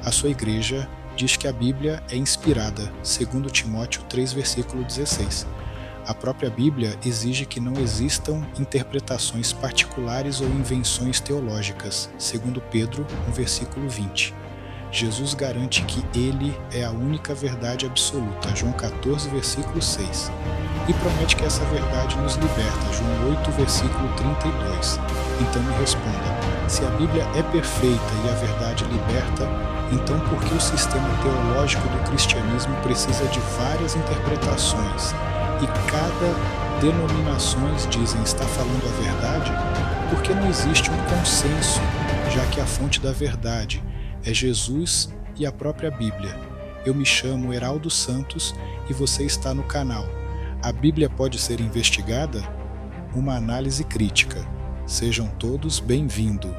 A sua igreja diz que a Bíblia é inspirada, segundo Timóteo 3, versículo 16. A própria Bíblia exige que não existam interpretações particulares ou invenções teológicas, segundo Pedro, no versículo 20. Jesus garante que Ele é a única verdade absoluta, João 14, versículo 6. E promete que essa verdade nos liberta, João 8, versículo 32. Então me responda, se a Bíblia é perfeita e a verdade liberta, então por que o sistema teológico do cristianismo precisa de várias interpretações e cada denominações dizem está falando a verdade? Porque não existe um consenso, já que a fonte da verdade é Jesus e a própria Bíblia. Eu me chamo Heraldo Santos e você está no canal A Bíblia Pode Ser Investigada? Uma análise crítica. Sejam todos bem-vindos.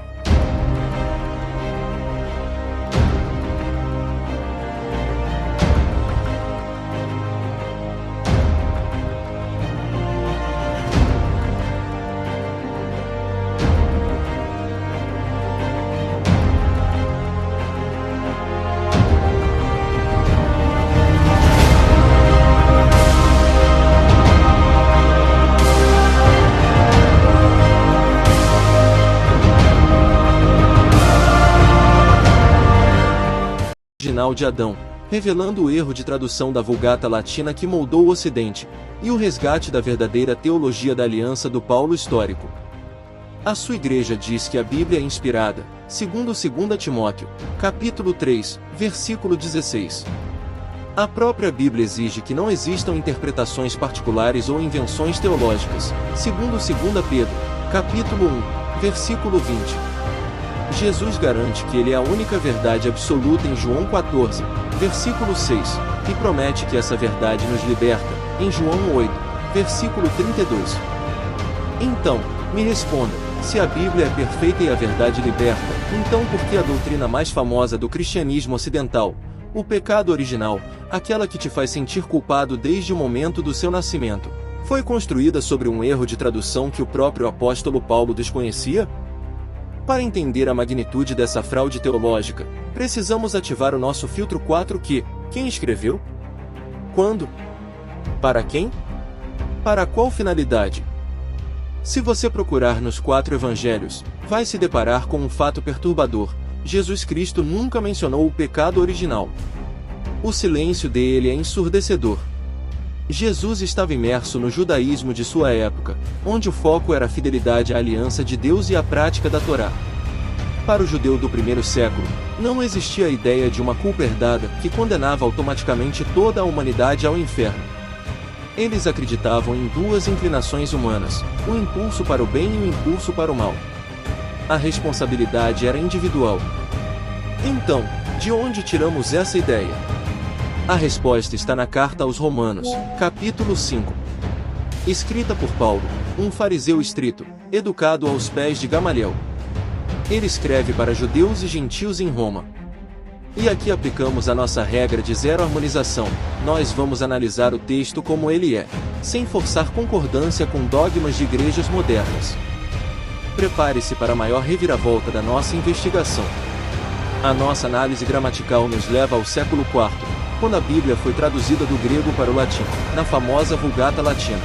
De Adão, revelando o erro de tradução da Vulgata Latina que moldou o Ocidente, e o resgate da verdadeira teologia da aliança do Paulo histórico. A sua igreja diz que a Bíblia é inspirada, segundo 2 Timóteo, capítulo 3, versículo 16. A própria Bíblia exige que não existam interpretações particulares ou invenções teológicas, segundo 2 Pedro, capítulo 1, versículo 20. Jesus garante que Ele é a única verdade absoluta em João 14, versículo 6, e promete que essa verdade nos liberta, em João 8, versículo 32. Então, me responda, se a Bíblia é perfeita e a verdade liberta, então por que a doutrina mais famosa do cristianismo ocidental, o pecado original, aquela que te faz sentir culpado desde o momento do seu nascimento, foi construída sobre um erro de tradução que o próprio apóstolo Paulo desconhecia? Para entender a magnitude dessa fraude teológica, precisamos ativar o nosso filtro 4 que, quem escreveu? Quando? Para quem? Para qual finalidade? Se você procurar nos 4 evangelhos, vai se deparar com um fato perturbador: Jesus Cristo nunca mencionou o pecado original. O silêncio dele é ensurdecedor. Jesus estava imerso no judaísmo de sua época, onde o foco era a fidelidade à aliança de Deus e a prática da Torá. Para o judeu do primeiro século, não existia a ideia de uma culpa herdada que condenava automaticamente toda a humanidade ao inferno. Eles acreditavam em duas inclinações humanas, o impulso para o bem e o impulso para o mal. A responsabilidade era individual. Então, de onde tiramos essa ideia? A resposta está na carta aos Romanos, capítulo 5. Escrita por Paulo, um fariseu estrito, educado aos pés de Gamaliel. Ele escreve para judeus e gentios em Roma. E aqui aplicamos a nossa regra de zero harmonização. Nós vamos analisar o texto como ele é, sem forçar concordância com dogmas de igrejas modernas. Prepare-se para a maior reviravolta da nossa investigação. A nossa análise gramatical nos leva ao século IV, quando a Bíblia foi traduzida do grego para o latim, na famosa Vulgata Latina.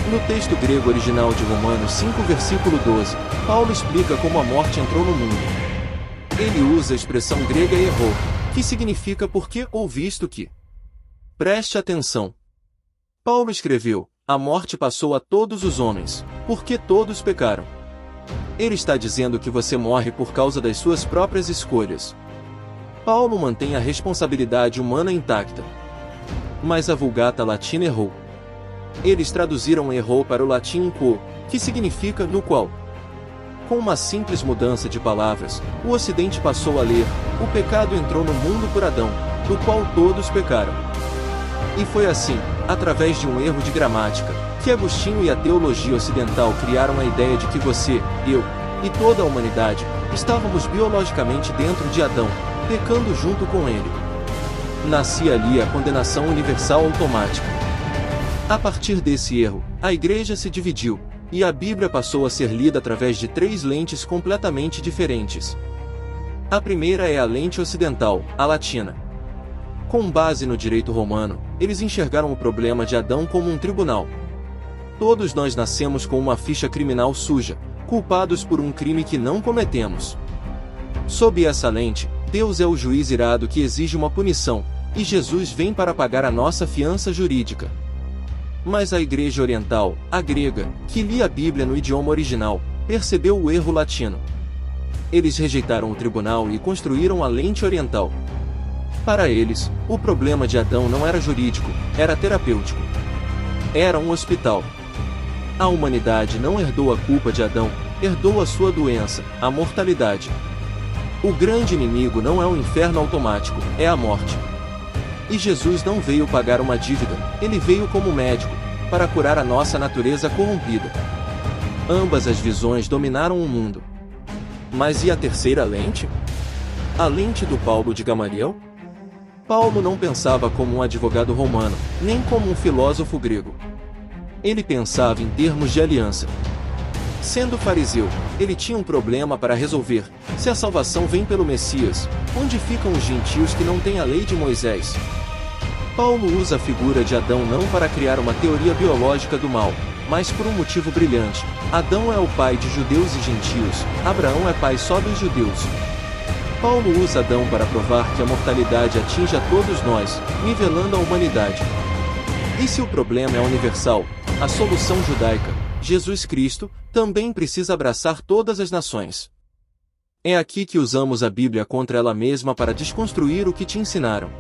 No texto grego original de Romanos 5, versículo 12, Paulo explica como a morte entrou no mundo. Ele usa a expressão grega errou, que significa porque ou visto que. Preste atenção. Paulo escreveu, a morte passou a todos os homens, porque todos pecaram. Ele está dizendo que você morre por causa das suas próprias escolhas. Paulo mantém a responsabilidade humana intacta. Mas a Vulgata Latina errou. Eles traduziram errou para o latim quo, que significa no qual. Com uma simples mudança de palavras, o Ocidente passou a ler, o pecado entrou no mundo por Adão, do qual todos pecaram. E foi assim, através de um erro de gramática, que Agostinho e a teologia ocidental criaram a ideia de que você, eu, e toda a humanidade, estávamos biologicamente dentro de Adão, pecando junto com ele. Nascia ali a condenação universal automática. A partir desse erro, a igreja se dividiu, e a Bíblia passou a ser lida através de 3 lentes completamente diferentes. A primeira é a lente ocidental, a latina. Com base no direito romano, eles enxergaram o problema de Adão como um tribunal. Todos nós nascemos com uma ficha criminal suja, culpados por um crime que não cometemos. Sob essa lente, Deus é o juiz irado que exige uma punição, e Jesus vem para pagar a nossa fiança jurídica. Mas a Igreja Oriental, a grega, que lia a Bíblia no idioma original, percebeu o erro latino. Eles rejeitaram o tribunal e construíram a lente oriental. Para eles, o problema de Adão não era jurídico, era terapêutico. Era um hospital. A humanidade não herdou a culpa de Adão, herdou a sua doença, a mortalidade. O grande inimigo não é o inferno automático, é a morte. E Jesus não veio pagar uma dívida, ele veio como médico, para curar a nossa natureza corrompida. Ambas as visões dominaram o mundo. Mas e a terceira lente? A lente do Paulo de Gamaliel? Paulo não pensava como um advogado romano, nem como um filósofo grego. Ele pensava em termos de aliança. Sendo fariseu, ele tinha um problema para resolver. Se a salvação vem pelo Messias, onde ficam os gentios que não têm a lei de Moisés? Paulo usa a figura de Adão não para criar uma teoria biológica do mal, mas por um motivo brilhante. Adão é o pai de judeus e gentios, Abraão é pai só dos judeus. Paulo usa Adão para provar que a mortalidade atinge a todos nós, nivelando a humanidade. E se o problema é universal, a solução judaica, Jesus Cristo, também precisa abraçar todas as nações. É aqui que usamos a Bíblia contra ela mesma para desconstruir o que te ensinaram.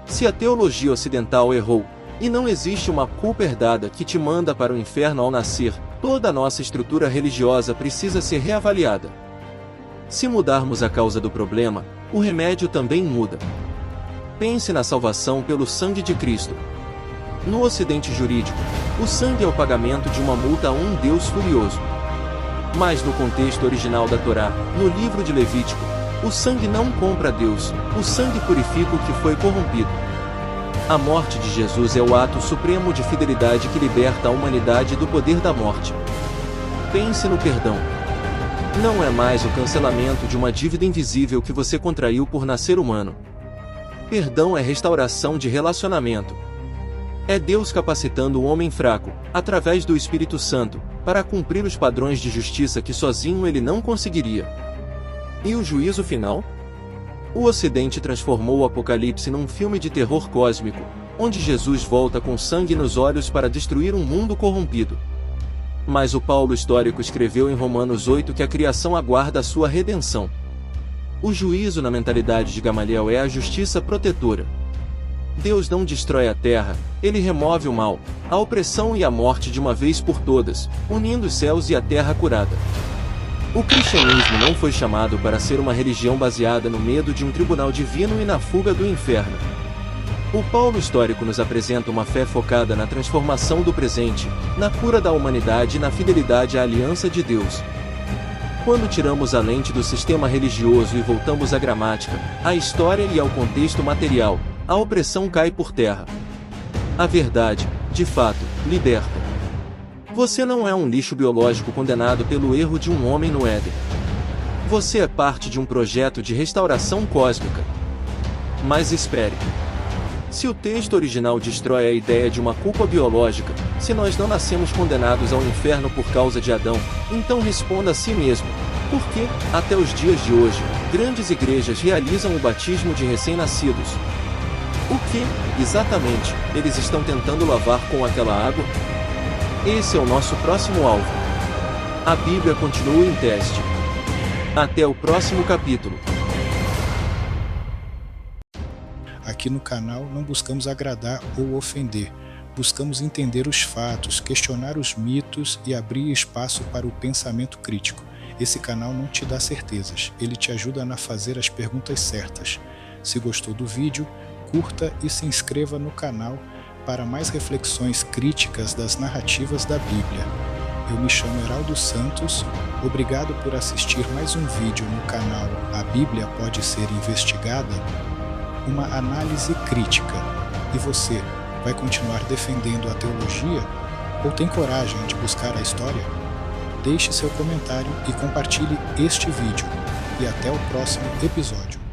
Se a teologia ocidental errou, e não existe uma culpa herdada que te manda para o inferno ao nascer, toda a nossa estrutura religiosa precisa ser reavaliada. Se mudarmos a causa do problema, o remédio também muda. Pense na salvação pelo sangue de Cristo. No ocidente jurídico, o sangue é o pagamento de uma multa a um Deus furioso. Mas no contexto original da Torá, no livro de Levítico, o sangue não compra Deus, o sangue purifica o que foi corrompido. A morte de Jesus é o ato supremo de fidelidade que liberta a humanidade do poder da morte. Pense no perdão. Não é mais o cancelamento de uma dívida invisível que você contraiu por nascer humano. Perdão é restauração de relacionamento. É Deus capacitando o homem fraco, através do Espírito Santo, para cumprir os padrões de justiça que sozinho ele não conseguiria. E o juízo final? O Ocidente transformou o Apocalipse num filme de terror cósmico, onde Jesus volta com sangue nos olhos para destruir um mundo corrompido. Mas o Paulo histórico escreveu em Romanos 8 que a criação aguarda a sua redenção. O juízo na mentalidade de Gamaliel é a justiça protetora. Deus não destrói a terra, ele remove o mal, a opressão e a morte de uma vez por todas, unindo os céus e a terra curada. O cristianismo não foi chamado para ser uma religião baseada no medo de um tribunal divino e na fuga do inferno. O Paulo histórico nos apresenta uma fé focada na transformação do presente, na cura da humanidade e na fidelidade à aliança de Deus. Quando tiramos a lente do sistema religioso e voltamos à gramática, à história e ao contexto material, a opressão cai por terra. A verdade, de fato, liberta. Você não é um lixo biológico condenado pelo erro de um homem no Éden. Você é parte de um projeto de restauração cósmica. Mas espere. Se o texto original destrói a ideia de uma culpa biológica, se nós não nascemos condenados ao inferno por causa de Adão, então responda a si mesmo. Por que, até os dias de hoje, grandes igrejas realizam o batismo de recém-nascidos? O que, exatamente, eles estão tentando lavar com aquela água? Esse é o nosso próximo alvo. A Bíblia continua em teste. Até o próximo capítulo. Aqui no canal não buscamos agradar ou ofender, buscamos entender os fatos, questionar os mitos e abrir espaço para o pensamento crítico. Esse canal não te dá certezas, ele te ajuda a fazer as perguntas certas. Se gostou do vídeo, curta e se inscreva no canal para mais reflexões críticas das narrativas da Bíblia. Eu me chamo Heraldo Santos, obrigado por assistir mais um vídeo no canal A Bíblia Pode Ser Investigada, uma análise crítica. E você, vai continuar defendendo a teologia? Ou tem coragem de buscar a história? Deixe seu comentário e compartilhe este vídeo. e até o próximo episódio.